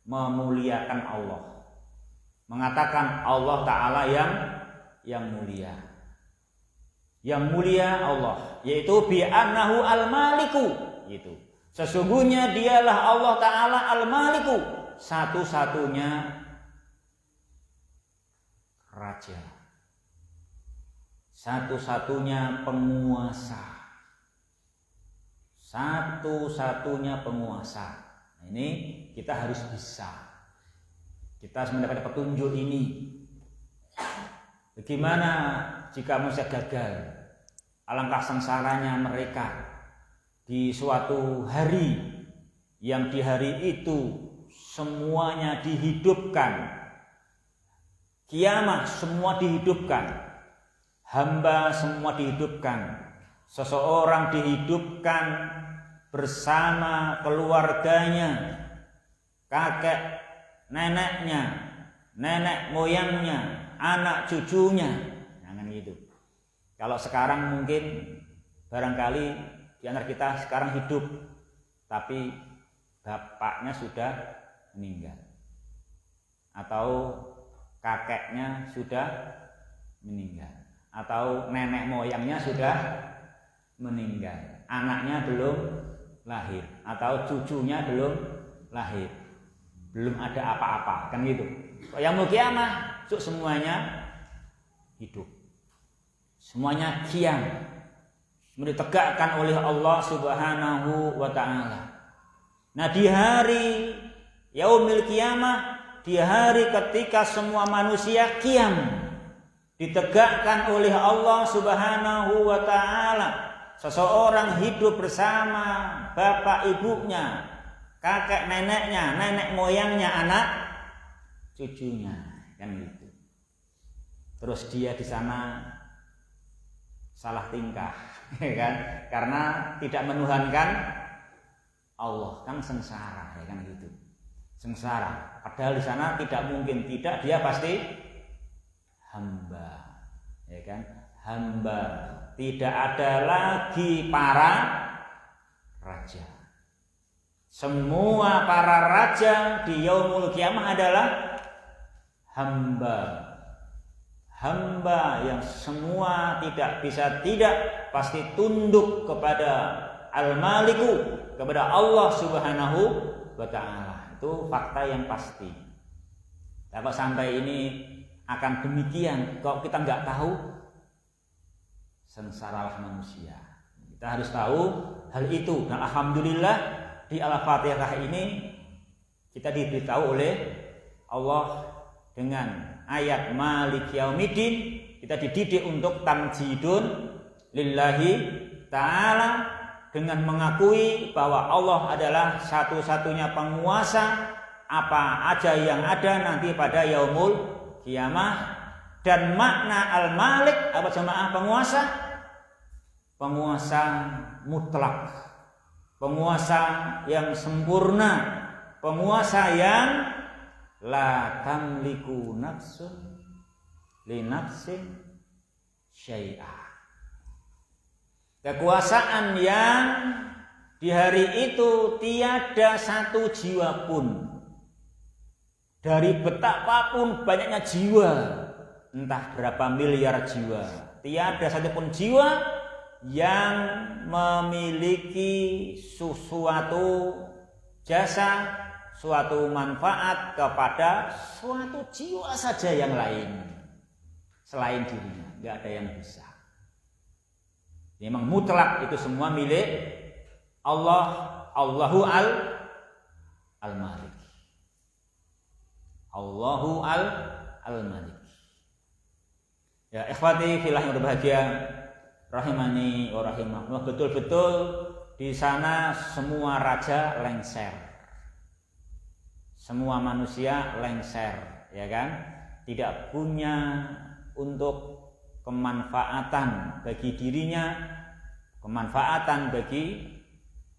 memuliakan Allah, mengatakan Allah Ta'ala yang mulia. Yang mulia Allah, yaitu bi'annahu al-maliku, gitu. Sesungguhnya dialah Allah Ta'ala al-maliku, satu-satunya raja, satu-satunya penguasa, satu-satunya penguasa. Nah, ini kita harus bisa. Kita harus mendapat petunjuk ini. Bagaimana jika manusia gagal? Alangkah sengsaranya mereka di suatu hari yang di hari itu semuanya dihidupkan. Kiamat semua dihidupkan. Hamba semua dihidupkan. Seseorang dihidupkan bersama keluarganya, kakek, neneknya, nenek moyangnya, anak cucunya. Jangan gitu. Kalau sekarang mungkin barangkali di antara kita sekarang hidup, tapi bapaknya sudah meninggal, atau kakeknya sudah meninggal, atau nenek moyangnya sudah meninggal, anaknya belum lahir, atau cucunya belum lahir, belum ada apa-apa, kan gitu. Yang mau kiamah, semuanya hidup, semuanya kiam, ditegakkan oleh Allah Subhanahu wa ta'ala. Nah, di hari yaumil kiamah, di hari ketika semua manusia kiam, ditegakkan oleh Allah Subhanahu wa ta'ala. Seseorang hidup bersama bapak ibunya, kakek neneknya, nenek moyangnya, anak cucunya, kan gitu. Terus dia di sana salah tingkah, ya kan? Karena tidak menuhankan Allah, kan sengsara, ya kan gitu. Sengsara. Padahal di sana tidak mungkin tidak, dia pasti hamba, ya kan? Hamba. Tidak ada lagi para raja. Semua para raja di yaumul kiamah adalah hamba. Hamba yang semua tidak bisa tidak, pasti tunduk kepada Al-Maliku, kepada Allah Subhanahu wa ta'ala. Itu fakta yang pasti. Kalau sampai ini akan demikian, kalau kita nggak tahu, sengsaralah manusia. Kita harus tahu hal itu. Dan alhamdulillah di Al-Fatihah ini kita diberitahu oleh Allah dengan ayat Malik Yaumiddin. Kita dididik untuk tamjidun lillahi ta'ala, dengan mengakui bahwa Allah adalah satu-satunya penguasa apa aja yang ada nanti pada yaumul kiamah. Dan makna al-malik apa jemaah? Penguasa, penguasa mutlak, penguasa yang sempurna, penguasa yang la tamliku nafsun li nafsin syai'ah. Kekuasaan yang di hari itu tiada satu jiwa pun, dari betapapun banyaknya jiwa, entah berapa miliar jiwa, tiada satupun jiwa yang memiliki suatu jasa, suatu manfaat kepada suatu jiwa saja yang lain selain dirinya. Nggak ada yang bisa. Memang mutlak itu semua milik Allah. Allahu al-Malik. Allahu al-Malik. Ya ikhwati fillah yang berbahagia, rahimani wa rahimakumullah, betul-betul di sana semua raja lengser. Semua manusia lengser, ya kan? Tidak punya untuk kemanfaatan bagi dirinya, kemanfaatan bagi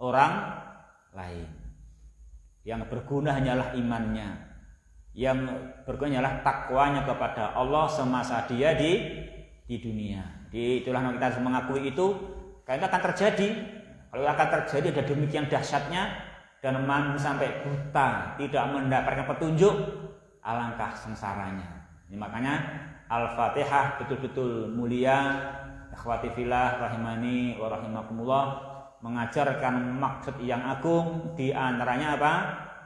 orang lain. Yang berguna hanyalah imannya, yang berguna hanyalah takwanya kepada Allah semasa dia di dunia. Itulah yang kita harus mengakui itu, karena akan terjadi. Kalau akan terjadi ada demikian dahsyatnya dan sampai buta, tidak mendapatkan petunjuk, alangkah sengsaranya. Ini makanya Al-Fatihah betul-betul mulia. Ikhwati fillah rahimani wa rahimakumullah, mengajarkan maksud yang agung, di antaranya apa?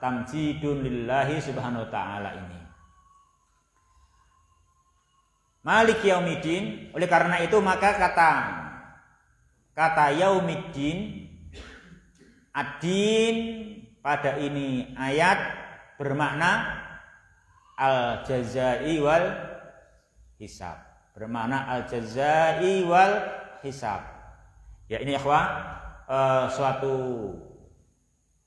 Tamjidun lillahi subhanahu wa ta'ala ini. Maliki yaumiddin. Oleh karena itu maka kata yaumiddin, ad-din pada ini ayat bermakna al-jazai wal hisab. Bermakna al-jazai wal hisab. Ya ini ikhwah, suatu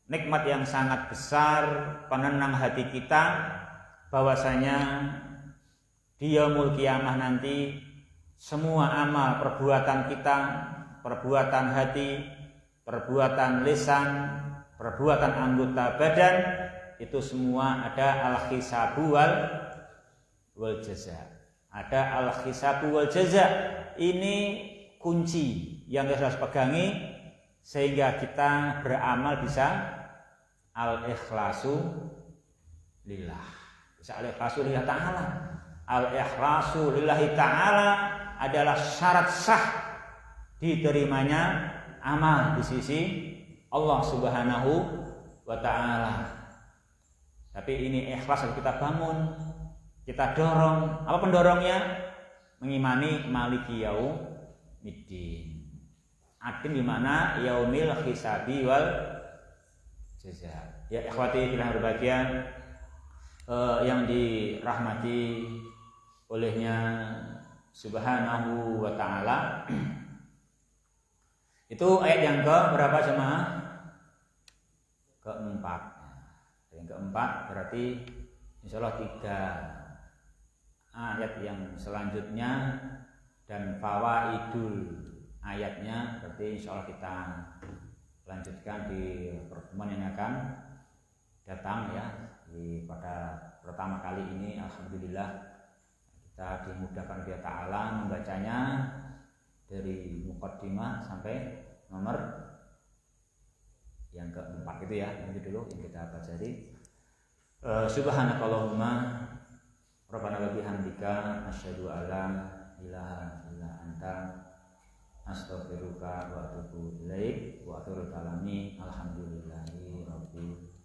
nikmat yang sangat besar, penenang hati kita, bahwasanya di yaumul kiamah nanti semua amal perbuatan kita, perbuatan hati, perbuatan lisan, perbuatan anggota badan, itu semua ada al-hisabu wal jaza. Ada al-hisabu wal jaza. Ini kunci yang kita harus pegangi sehingga kita beramal bisa al-ikhlasu lillah. Bisa al-ikhlasu lillah ta'ala. Al-ikhlasu lillahi ta'ala adalah syarat sah diterimanya amal di sisi Allah Subhanahu wa ta'ala. Tapi ini ikhlas harus kita bangun, kita dorong. Apa pendorongnya? Mengimani maliki yaumiddin. Adin di mana yaumil hisabi wal jaza. Ya ikhwati fillah berbahagia, yang dirahmati olehnya Subhanahu wa ta'ala. Itu ayat yang ke berapa jemaah? Keempat. Yang keempat berarti insyaallah 3 ayat yang selanjutnya dan fawaidul ayatnya berarti insyaallah kita lanjutkan di pertemuan yang akan datang ya. Pada pertama kali ini alhamdulillah kita dimudahkan oleh Ta'ala membacanya dari muqaddimah sampai nomor yang keempat itu ya. Itu dulu yang kita baca tadi. Subhanakallahumma rabbana wa bihamdika asyhadu alla ilaha illa anta astaghfiruka wa atubu ilaik wa akhiru kalami alhamdulillahi rabbil